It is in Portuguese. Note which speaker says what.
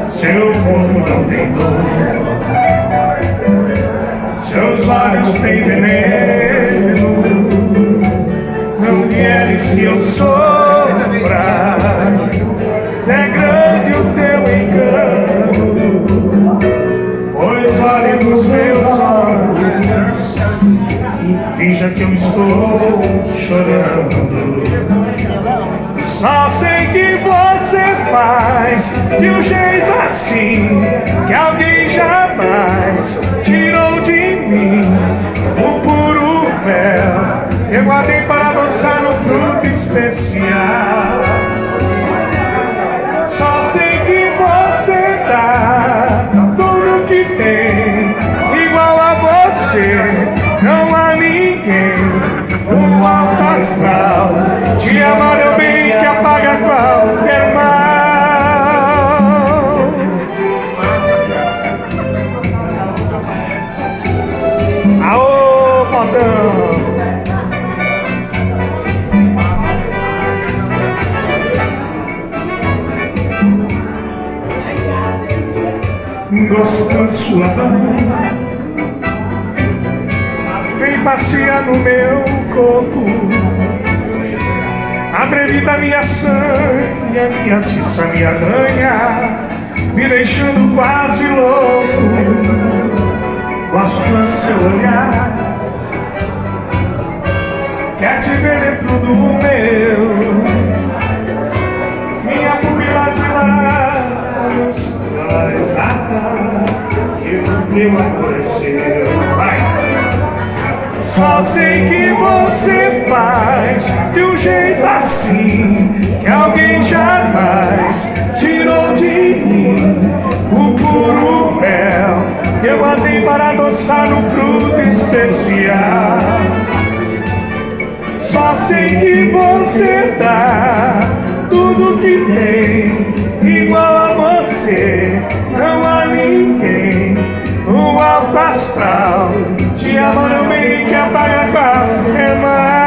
Speaker 1: Seu corpo não tem dor, seus lábios têm veneno. Não queres que eu sofra, é grande o seu engano, pois olhe nos meus olhos e finja que eu estou chorando. Só sei que você faz de um jeito assim que alguém jamais tirou de mim o puro mel que eu guardei para adoçar no fruto especial. Só sei que você dá tudo que tem, igual a você não há ninguém no alto astral. Te amar é o bem que apaga qualquer mal. Aô, modão! Gosto tanto de sua mão, vem passear no meu corpo, atrevida minha sangue, a minha atiça me arranha, me deixando quase louco. Gosto tanto do seu olhar, quer te ver dentro do meu, minha pupila de lábios, ela exata, que o meu amoreceu. Vai! Só sei que você faz de um jeito assim que alguém jamais tirou de mim o puro mel que eu andei para adoçar no fruto especial. Só sei que você dá tudo que tem, igual a você não há ninguém no alto astral. Te amo no bem que apaga qualquer mal.